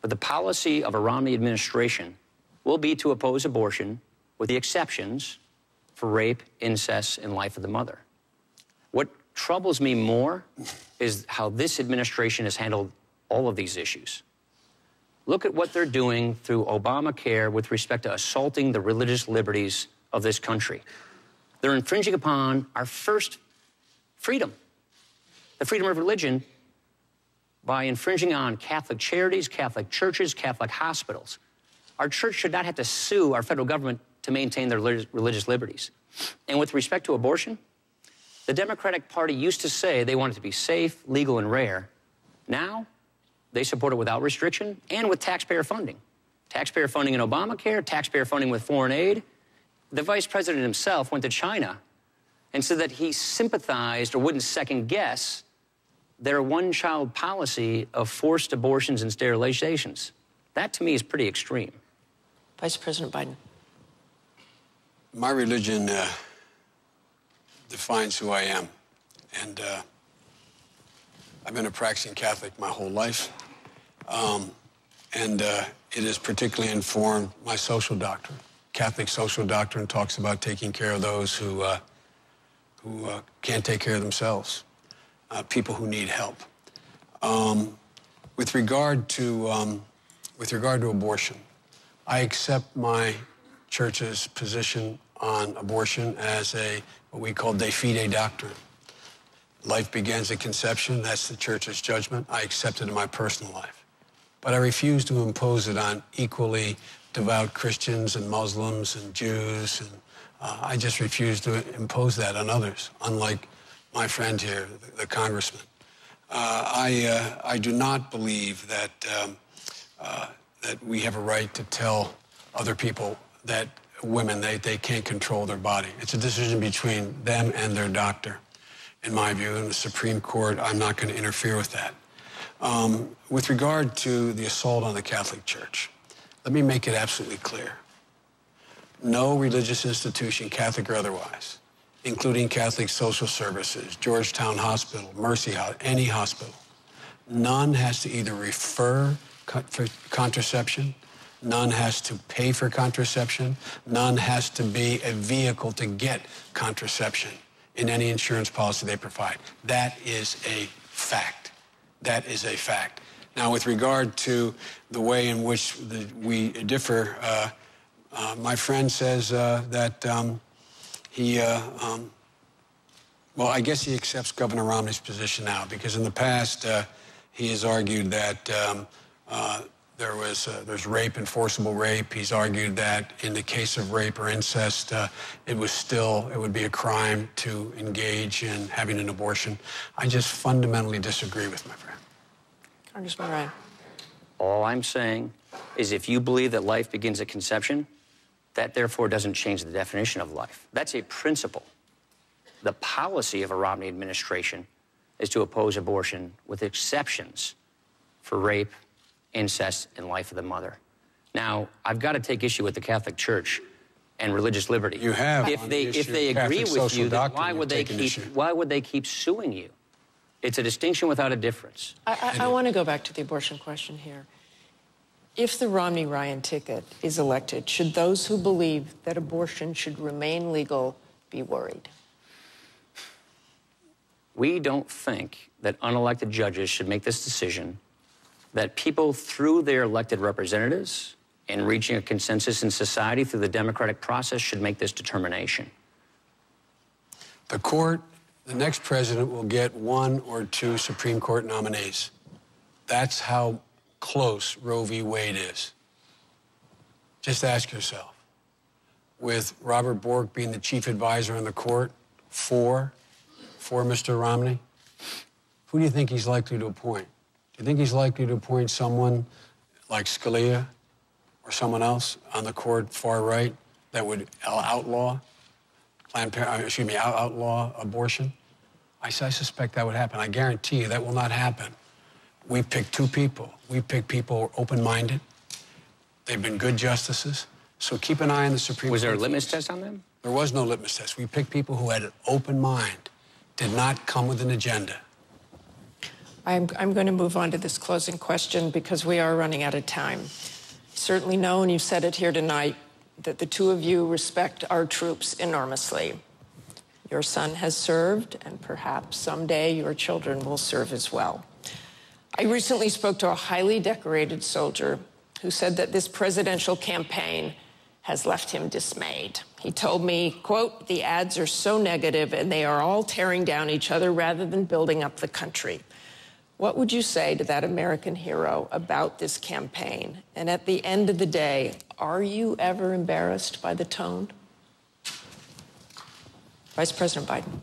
But the policy of a Romney administration will be to oppose abortion with the exceptions for rape, incest, and life of the mother. What troubles me more is how this administration has handled all of these issues. Look at what they're doing through Obamacare with respect to assaulting the religious liberties of this country. They're infringing upon our first freedom, the freedom of religion, by infringing on Catholic charities, Catholic churches, Catholic hospitals. Our church should not have to sue our federal government to maintain their religious liberties. And with respect to abortion, the Democratic Party used to say they wanted it to be safe, legal, and rare. Now, they support it without restriction and with taxpayer funding. Taxpayer funding in Obamacare, taxpayer funding with foreign aid. The vice president himself went to China and said that he sympathized or wouldn't second-guess their one-child policy of forced abortions and sterilizations. That, to me, is pretty extreme. Vice President Biden. My religion defines who I am. And I've been a practicing Catholic my whole life. It has particularly informed my social doctrine. Catholic social doctrine talks about taking care of those who can't take care of themselves, people who need help. With regard to abortion, I accept my church's position on abortion as what we call de fide doctrine. Life begins at conception. That's the church's judgment. I accept it in my personal life. But I refuse to impose it on equally devout Christians and Muslims and Jews. And I just refuse to impose that on others, unlike my friend here, the congressman. I do not believe that we have a right to tell other people that women, they can't control their body. It's a decision between them and their doctor. In my view, in the Supreme Court, I'm not going to interfere with that. With regard to the assault on the Catholic Church, let me make it absolutely clear. No religious institution, Catholic or otherwise, including Catholic Social Services, Georgetown Hospital, Mercy Hospital, any hospital, none has to either refer for contraception, none has to pay for contraception, none has to be a vehicle to get contraception in any insurance policy they provide. That is a fact. That is a fact. Now, with regard to the way in which we differ, my friend says that well, I guess he accepts Governor Romney's position now, because in the past he has argued that there's rape and forcible rape. He's argued that in the case of rape or incest, it would be a crime to engage in having an abortion. I just fundamentally disagree with my friend. Congressman Ryan. All I'm saying is if you believe that life begins at conception, that therefore doesn't change the definition of life. That's a principle. The policy of a Romney administration is to oppose abortion with exceptions for rape, incest, and life of the mother. Now, I've got to take issue with the Catholic Church and religious liberty. You have. If they agree with you, then why would they keep suing you? It's a distinction without a difference. I want to go back to the abortion question here. If the Romney-Ryan ticket is elected, should those who believe that abortion should remain legal be worried? We don't think that unelected judges should make this decision, that people through their elected representatives and reaching a consensus in society through the democratic process should make this determination. The court, the next president will get 1 or 2 Supreme Court nominees. That's how close Roe v. Wade is. Just ask yourself, with Robert Bork being the chief advisor on the court for Mr. Romney, who do you think he's likely to appoint? Do you think he's likely to appoint someone like Scalia or someone else on the court far right that would outlaw abortion? I suspect that would happen. I guarantee you that will not happen. We picked 2 people. We picked people who are open-minded. They've been good justices. So keep an eye on the Supreme Court. Was there a litmus test on them? There was no litmus test. We picked people who had an open mind, did not come with an agenda. I'm going to move on to this closing question because we are running out of time. Certainly know, and you've said it here tonight, that the two of you respect our troops enormously. Your son has served, and perhaps someday your children will serve as well. I recently spoke to a highly decorated soldier who said that this presidential campaign has left him dismayed. He told me, quote, "The ads are so negative and they are all tearing down each other rather than building up the country." What would you say to that American hero about this campaign? And at the end of the day, are you ever embarrassed by the tone? Vice President Biden.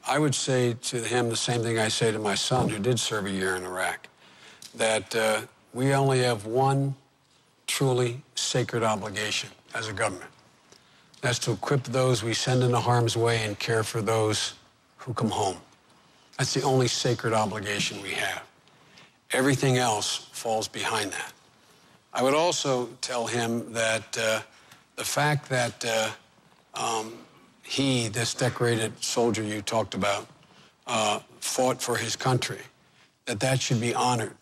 I would say to him the same thing I say to my son, who did serve a year in Iraq, that we only have one truly sacred obligation as a government. That's to equip those we send into harm's way and care for those who come home. That's the only sacred obligation we have. Everything else falls behind that. I would also tell him that the fact that he, this decorated soldier you talked about, fought for his country, that should be honored.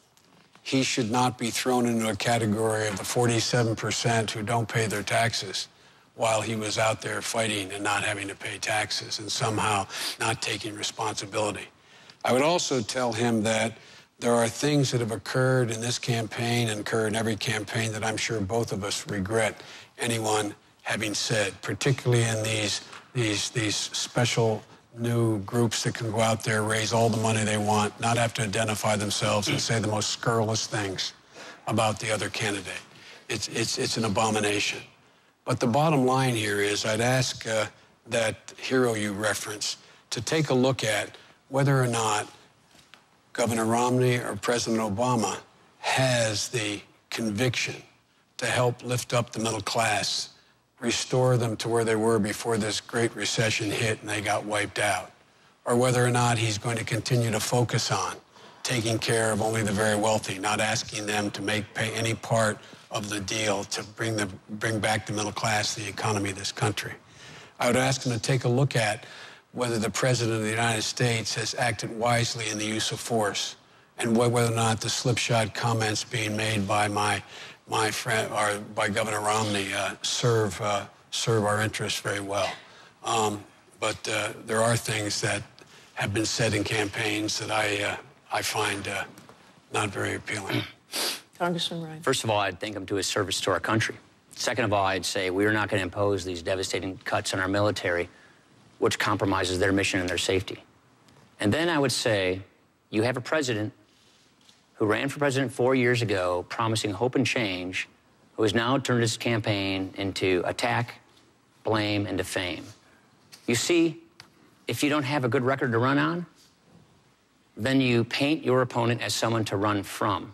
He should not be thrown into a category of the 47% who don't pay their taxes while he was out there fighting and not having to pay taxes and somehow not taking responsibility. I would also tell him that there are things that have occurred in this campaign and occur in every campaign that I'm sure both of us regret anyone having said, particularly in these special new groups that can go out there, raise all the money they want, not have to identify themselves and say the most scurrilous things about the other candidate. It's an abomination. But the bottom line here is I'd ask that hero you referenced to take a look at whether or not Governor Romney or President Obama has the conviction to help lift up the middle class, restore them to where they were before this great recession hit and they got wiped out, or whether or not he's going to continue to focus on taking care of only the very wealthy, not asking them to pay any part of the deal to bring back the middle class, the economy of this country. I would ask him to take a look at whether the President of the United States has acted wisely in the use of force, and whether or not the slipshod comments being made by my friend, or by Governor Romney, serve our interests very well. But there are things that have been said in campaigns that I find not very appealing. Congressman Ryan. First of all, I'd thank him to his service to our country. Second of all, I'd say we are not going to impose these devastating cuts on our military, which compromises their mission and their safety. And then I would say you have a president who ran for president 4 years ago, promising hope and change, who has now turned his campaign into attack, blame, and defame. You see, if you don't have a good record to run on, then you paint your opponent as someone to run from.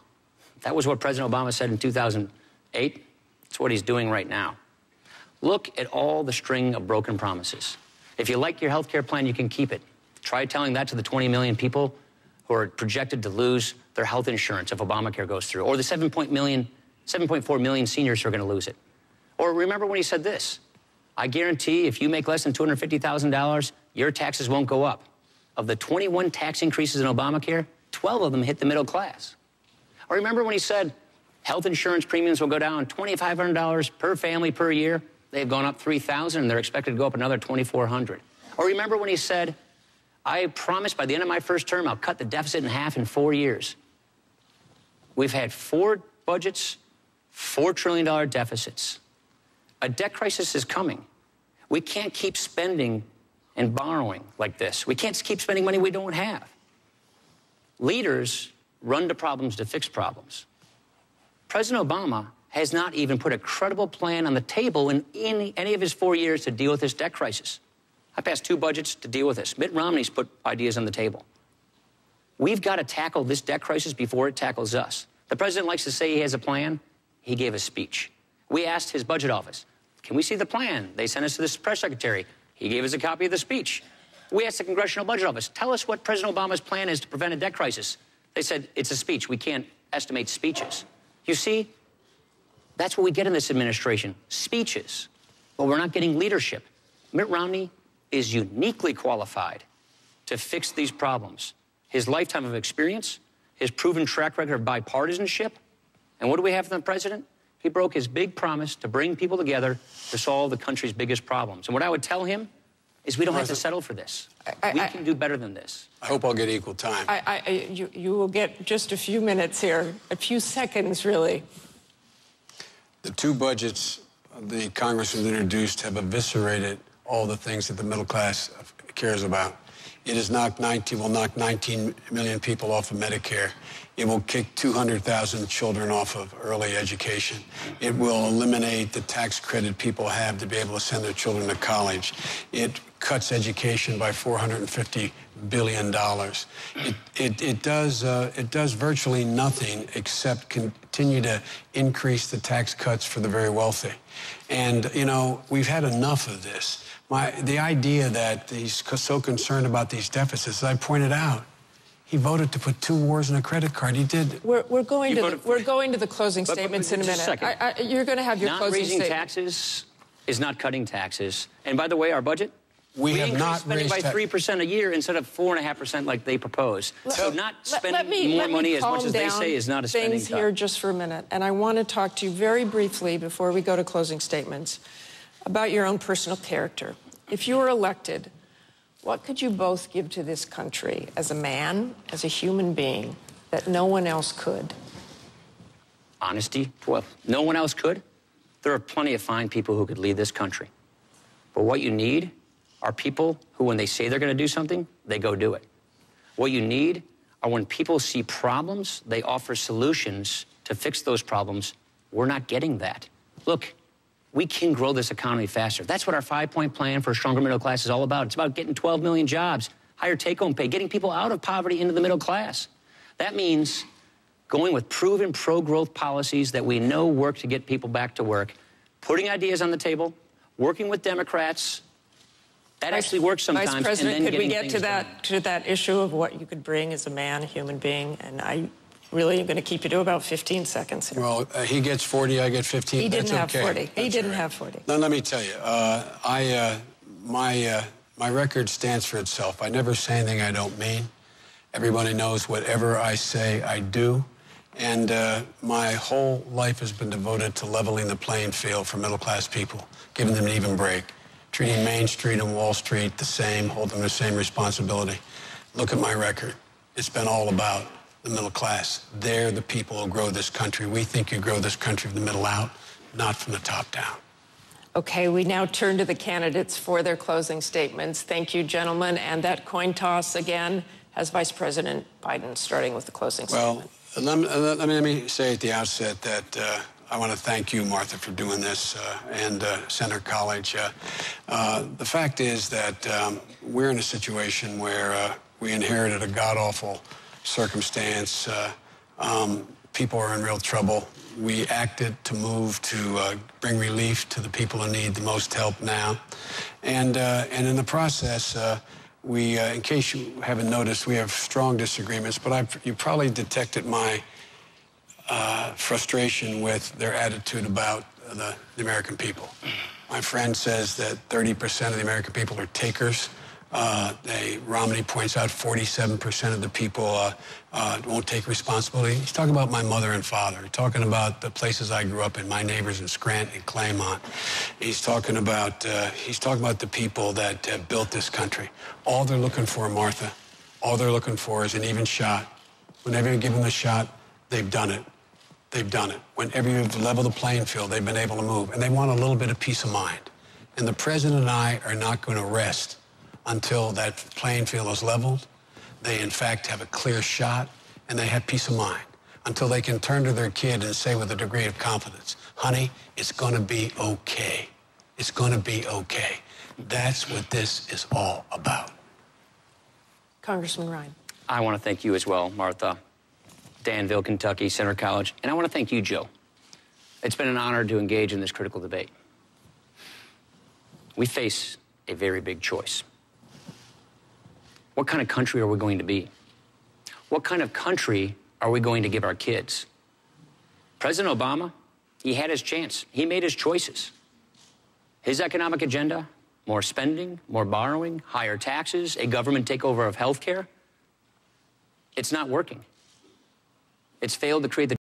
That was what President Obama said in 2008. It's what he's doing right now. Look at all the string of broken promises. If you like your health care plan, you can keep it. Try telling that to the 20 million people who are projected to lose their health insurance if Obamacare goes through, or the 7.4 million seniors who are going to lose it. Or remember when he said this, I guarantee if you make less than $250,000, your taxes won't go up. Of the 21 tax increases in Obamacare, 12 of them hit the middle class. Or remember when he said health insurance premiums will go down $2,500 per family per year? They've gone up $3,000 and they're expected to go up another $2,400. Or remember when he said, I promise by the end of my first term, I'll cut the deficit in half in 4 years. We've had 4 budgets, $4 trillion deficits. A debt crisis is coming. We can't keep spending and borrowing like this. We can't keep spending money we don't have. Leaders run to problems to fix problems. President Obama has not even put a credible plan on the table in any of his 4 years to deal with this debt crisis. I passed 2 budgets to deal with this. Mitt Romney's put ideas on the table. We've got to tackle this debt crisis before it tackles us. The president likes to say he has a plan. He gave a speech. We asked his budget office, can we see the plan? They sent us to the press secretary. He gave us a copy of the speech. We asked the Congressional Budget Office, tell us what President Obama's plan is to prevent a debt crisis. They said, it's a speech. We can't estimate speeches. You see, that's what we get in this administration, speeches. But we're not getting leadership. Mitt Romney is uniquely qualified to fix these problems. his lifetime of experience, his proven track record of bipartisanship. And what do we have from the president? He broke his big promise to bring people together to solve the country's biggest problems. And what I would tell him is we don't have to settle for this. We can do better than this. I hope I'll get equal time. You will get just a few minutes here, a few seconds, really. The two budgets the Congress has introduced have eviscerated all the things that the middle class cares about. It will knock 19 million people off of Medicare. It will kick 200,000 children off of early education. It will eliminate the tax credit people have to be able to send their children to college. It cuts education by $450 billion. It does virtually nothing except continue to increase the tax cuts for the very wealthy. And, you know, we've had enough of this. The idea that he's so concerned about these deficits, as I pointed out, he voted to put 2 wars in a credit card. He did. We're going to the closing statements in a minute. You're going to have your closing statement. Not raising taxes is not cutting taxes. And by the way, our budget, we have not spending by 3% a year instead of 4.5% like they propose. So not spending more money as much as they say is not a spending cut. Here just for a minute, and I want to talk to you very briefly before we go to closing statements about your own personal character. If you were elected, what could you both give to this country as a man, as a human being, that no one else could? Honesty. Well, no one else could. There are plenty of fine people who could lead this country. But what you need are people who, when they say they're going to do something, they go do it. What you need are when people see problems, they offer solutions to fix those problems. We're not getting that. Look, we can grow this economy faster. That's what our 5-point plan for a stronger middle class is all about. It's about getting 12 million jobs, higher take-home pay, getting people out of poverty into the middle class. That means going with proven pro-growth policies that we know work to get people back to work, putting ideas on the table, working with Democrats. That actually works sometimes. Vice President, and then could we get to that issue of what you could bring as a man, a human being? And I really am going to keep you to about 15 seconds here. Well, he gets 40, I get 15. He didn't have okay. 40. He didn't have 40. Now, let me tell you, my record stands for itself. I never say anything I don't mean. Everybody knows whatever I say, I do. And my whole life has been devoted to leveling the playing field for middle-class people, giving them an even break, treating Main Street and Wall Street the same, holding them the same responsibility. Look at my record. It's been all about the middle class. They're the people who grow this country. We think you grow this country from the middle out, not from the top down. Okay, we now turn to the candidates for their closing statements. Thank you, gentlemen. And that coin toss again has Vice President Biden starting with the closing statement. Well, let me say at the outset that I want to thank you, Martha, for doing this, and Senator College. The fact is that we're in a situation where we inherited a god-awful circumstance. People are in real trouble. We acted to move to bring relief to the people who need the most help now. And in the process, we, in case you haven't noticed, we have strong disagreements, but you probably detected my frustration with their attitude about the American people. My friend says that 30% of the American people are takers. Romney points out 47% of the people won't take responsibility. He's talking about my mother and father. He's talking about the places I grew up in, my neighbors in Scranton and Claymont. He's talking about the people that built this country. All they're looking for, Martha, all they're looking for is an even shot. Whenever you give them a shot, they've done it. They've done it. Whenever you've leveled the playing field, they've been able to move. And they want a little bit of peace of mind. And the president and I are not going to rest until that playing field is leveled. They, in fact, have a clear shot, and they have peace of mind. Until they can turn to their kid and say with a degree of confidence, honey, it's going to be okay. It's going to be okay. That's what this is all about. Congressman Ryan. I want to thank you as well, Martha. Danville, Kentucky, Senator College. And I want to thank you, Joe. It's been an honor to engage in this critical debate. We face a very big choice. What kind of country are we going to be? What kind of country are we going to give our kids? President Obama, he had his chance. He made his choices. His economic agenda, more spending, more borrowing, higher taxes, a government takeover of health care. It's not working. It's failed to create the